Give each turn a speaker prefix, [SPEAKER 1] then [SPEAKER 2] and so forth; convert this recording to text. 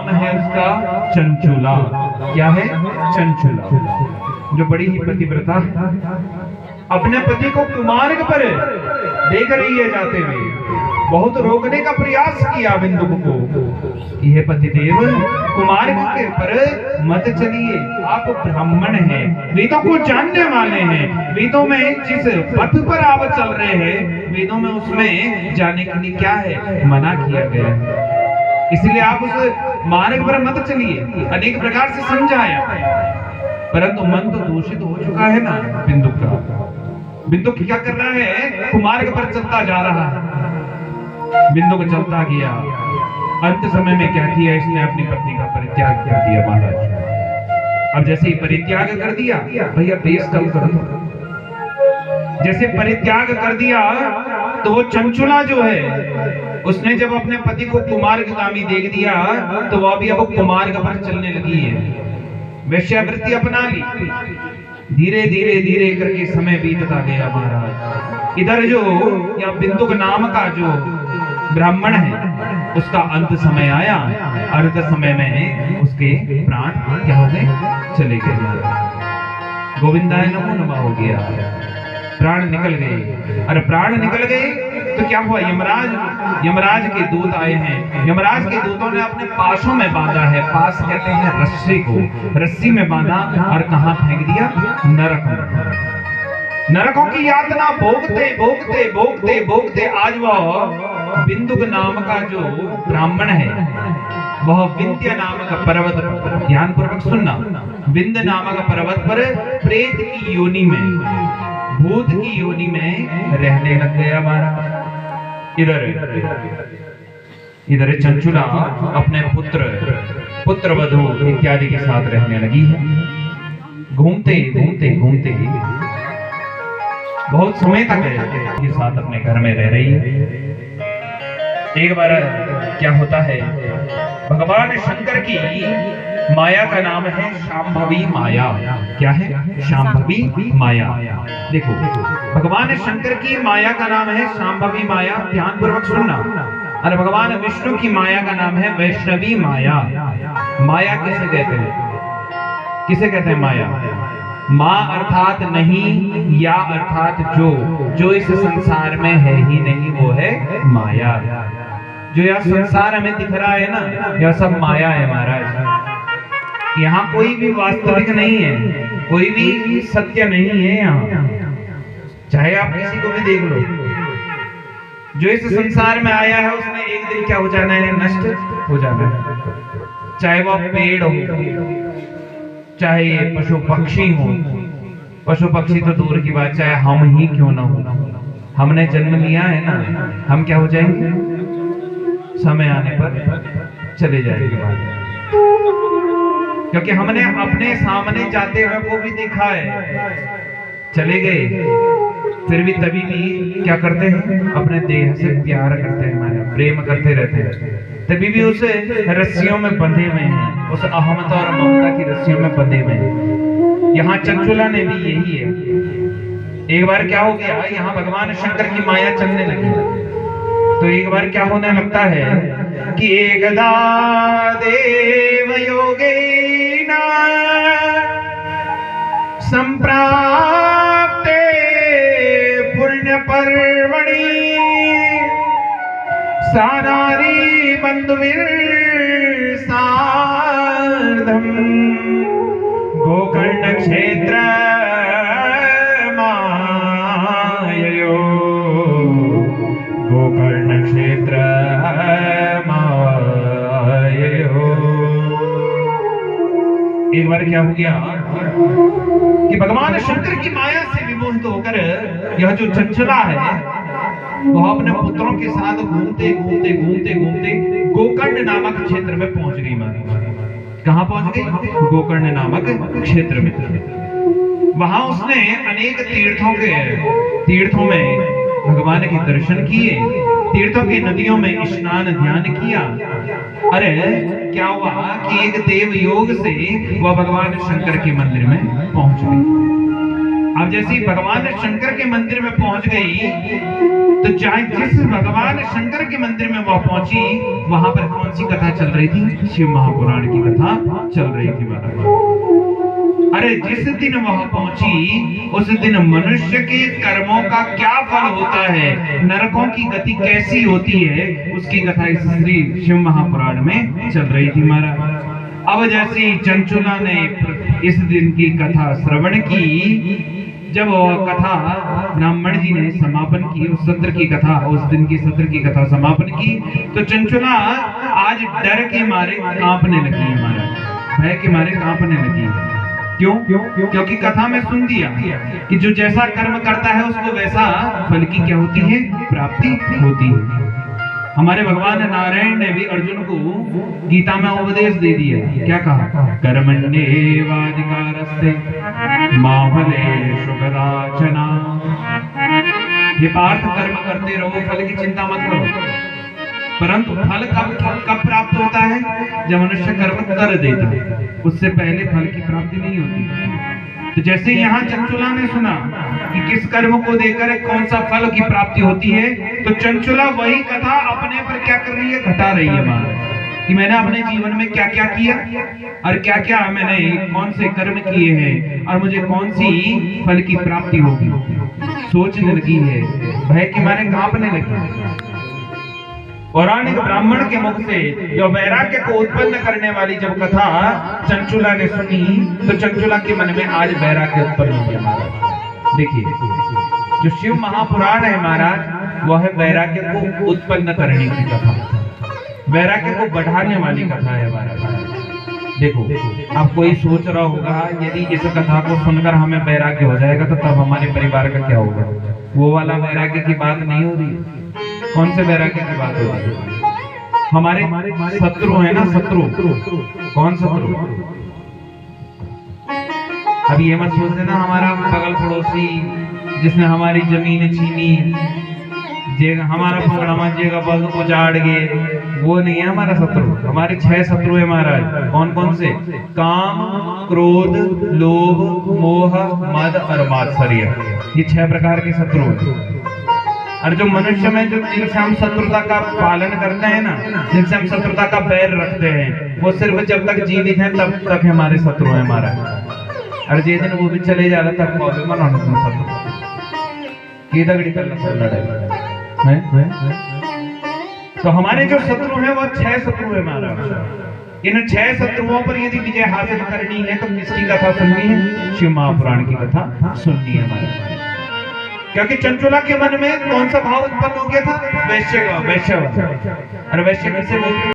[SPEAKER 1] नाम है उसका चंचुला। क्या है? चंचुला, जो बड़ी ही पतिव्रता अपने पति को कुमार्ग पर देख रही है जाते हुए। बहुत रोकने का प्रयास किया बिंदु को कि हे पतिदेव, कुमार्ग के पर मत चलिए, आप ब्राह्मण हैं, वेदों को जानने वाले हैं, वेदों में जिस पथ पर आप चल रहे हैं, वेदों में उसमें जाने के लिए क्या है, मना किया गया है, इसलिए आप उस मार्ग पर मत चलिए। अनेक प्रकार से समझाया, परंतु मन तो दूषित हो चुका है ना बिंदु का। बिंदु क्या कर रहा है? कुमार्ग पर चलता जा रहा है। बिंदु को चलता गया, अंत समय में क्या किया इसने? अपनी पत्नी का परित्याग कर दिया महाराज। अब जैसे ही परित्याग कर दिया, भैया देश कल कर दो। जैसे परित्याग कर दिया तो वो चंचुला जो है, उसने जब अपने पति को कुमार्गगामी देख दिया तो वह भी अब कुमार्ग पर चलने लगी है, वैश्यावृत्ति अपना ली। धीरे धीरे धीरे करके समय बीतता गया महाराज। इधर जो या बिंदु नाम का जो ब्राह्मण है, उसका अंत समय आया। अंत समय में उसके प्राण क्या हो गए? चले गए महाराज। गोविंदाय नमो नमः हो गया, प्राण निकल गए। अरे प्राण निकल गए तो क्या हुआ? यमराज के दूत आए हैं। यमराज के दूतों ने अपने पासों में बांधा है, पास कहते हैं रस्सी को, रस्सी में बांधा और कहां फेंक दिया? नरक में। नरकों की यातना भोगते भोगते भोगते भोगते आज वह बिंदु नाम का जो ब्राह्मण है, वह विंध्य नामक पर्वत पर, ध्यान पूर्वक सुनना, विंध्य नामक पर्वत पर प्रेत की योनि में, भूत की योनि में रहने लग गया महाराज। इधर चंचुला अपने पुत्र वधू इत्यादि के साथ रहने लगी है। घूमते घूमते घूमते बहुत समय तक के साथ अपने घर में रह रही है। एक बार क्या होता है, भगवान शंकर की माया का नाम है शांभवी माया। क्या है? शांभवी माया। देखो, भगवान शंकर की माया का नाम है शांभवी माया, ध्यान पूर्वक सुनना। और भगवान विष्णु की माया का नाम है वैष्णवी माया। माया किसे कहते हैं? किसे कहते हैं माया? माँ अर्थात नहीं, या अर्थात जो इस संसार में है ही नहीं, वो है माया। जो यह संसार हमें दिख रहा है ना, यह सब माया है महाराज। यहाँ कोई भी वास्तविक नहीं है, कोई भी सत्य नहीं है यहाँ। चाहे आप किसी को भी देख लो, जो इस संसार में आया है उसने एक दिन क्या हो जाना है? नष्ट हो जाना है। चाहे वह पेड़ हो, चाहे पशु पक्षी हो, पशु पक्षी तो दूर की बात, चाहे हम ही क्यों ना हो, हमने जन्म लिया है ना, हम क्या हो जाएंगे? समय आने पर चले जाएंगे बात। क्योंकि हमने अपने सामने जाते हुए को भी देखा है, चले गए, फिर भी तभी भी क्या करते हैं? अपने देह से प्यार करते हैं, हमारा प्रेम करते रहते हैं, तभी भी उस रस्सियों में बंधे हुए हैं, उस अहमता और ममता की रस्सियों में बंधे हुए हैं। यहाँ चंचुला ने भी यही है। एक बार क्या हो गया, यहाँ भगवान शंकर की माया चलने लगी, तो एक बार क्या होने लगता है कि एकदा देव योगेना संप्राप्ते पुण्य पर्वणि सानारी बंधुवीर सार्धम गोकर्ण क्षेत्र माययो, गोकर्ण क्षेत्र माययो। एक बार क्या हो गया कि भगवान शंकर की माया से विमोहित होकर यह जो चंचला है, वह अपने पुत्रों के साथ घूमते घूमते घूमते घूमते गोकर्ण नामक क्षेत्र में पहुंच गई। कहां पहुंच गई? गोकर्ण नामक क्षेत्र में। वहां उसने अनेक तीर्थों में भगवान के दर्शन किए, तीर्थों की नदियों में स्नान ध्यान किया। अरे क्या हुआ कि एक देव योग से वह भगवान शंकर के मंदिर में पहुंच गई। अब जैसे भगवान शंकर के मंदिर में पहुंच गई, तो जिस भगवान शंकर के मंदिर में वह पहुंची, वहां पर कौन सी कथा चल रही थी? शिव महापुराण की कथा चल रही थी महाराज। अरे जिस दिन वह पहुंची, उस दिन मनुष्य के कर्मों का क्या फल होता है, नरकों की गति कैसी होती है, उसकी कथा इस श्री शिव महापुराण में चल रही थी महाराज। अब जैसे चंचुला ने इस दिन की कथा श्रवण की, जब वह कथा ब्राह्मण जी ने समापन की, उस सत्र की कथा, उस दिन की सत्र की कथा समापन की, तो चंचुला आज डर के मारे कांपने लगी है महाराज, भय के मारे कांपने लगी है। क्यों? क्योंकि कथा में सुन दिया कि जो जैसा कर्म करता है उसको वैसा फल की क्या होती है? प्राप्ति होती है। हमारे भगवान नारायण ने भी अर्जुन को गीता में उपदेश दे दिया। क्या कहा? कर्मण्येवाधिकारस्ते मा फलेषु कदाचन। हे पार्थ, कर्म करते रहो, फल की चिंता मत करो। परंतु फल कब प्राप्त होता है? जब मनुष्य कर्म कर देता है, उससे पहले फल की प्राप्ति नहीं होती। तो जैसे यहाँ चंचुला ने सुना कि किस कर्म को देकर कौन सा फल की प्राप्ति होती है, तो चंचुला वही कथा अपने पर क्या कर रही है? घटा रही है महाराज, कि मैंने अपने जीवन में क्या क्या किया और क्या क्या मैंने कौन से कर्म किए हैं और मुझे कौन सी फल की प्राप्ति होगी, सोचने लगी है, भय के मारे कांपने लगी। पौराणिक ब्राह्मण के मुख से जो वैराग्य को उत्पन्न करने वाली जब कथा चंचुला ने सुनी, तो चंचुला के मन में आज वैराग्य उत्पन्न हो गया महाराज। देखिए, जो शिव महापुराण है महाराज, वह है वैराग्य को उत्पन्न करने की कथा, वैराग्य को बढ़ाने वाली कथा है महाराज। देखो, अब कोई सोच रहा होगा यदि इस कथा को सुनकर हमें वैराग्य हो जाएगा तो तब हमारे परिवार का क्या होगा? वो वाला वैराग्य की बात नहीं हो रही। कौन से वैराग्य की बात हो रही है? हमारे शत्रु है ना, शत्रु। कौन शत्रु? अब ये मत सोच देना हमारा बगल पड़ोसी जिसने हमारी जमीन छीनी, हमारा पकड़ामा जेगा बल उजाड़ गए, वो नहीं है हमारा शत्रु। हमारे 6 शत्रु है महाराज। कौन कौन से? काम, क्रोध, लोभ, मोह, मद और मात्सर्य। ये 6 प्रकार के शत्रु हैं। और जो मनुष्य में जो जिनसे हम शत्रुता का पालन करते हैं ना, जिनसे हम शत्रुता का बैर रखते हैं, वो सिर्फ जब तक जीवित हैं तब तक हमारे शत्रु हैं महाराज। और जिस दिन वो भी चले जा रहा तब कौन मनाना तुम शत्रु की दगड़ी करना लड़ाई। तो हमारे जो शत्रु हैं वो 6 शत्रु है महाराज। इन 6 शत्रुओं पर यदि विजय हासिल करनी है तो किसकी कथा सुननी है? शिव महापुराण की कथा सुननी है महाराज। क्योंकि चंचुला के मन में कौन सा भाव उत्पन्न हो गया था? वैश्य का, वैश्य। और वैश्य किसे बोलते हैं?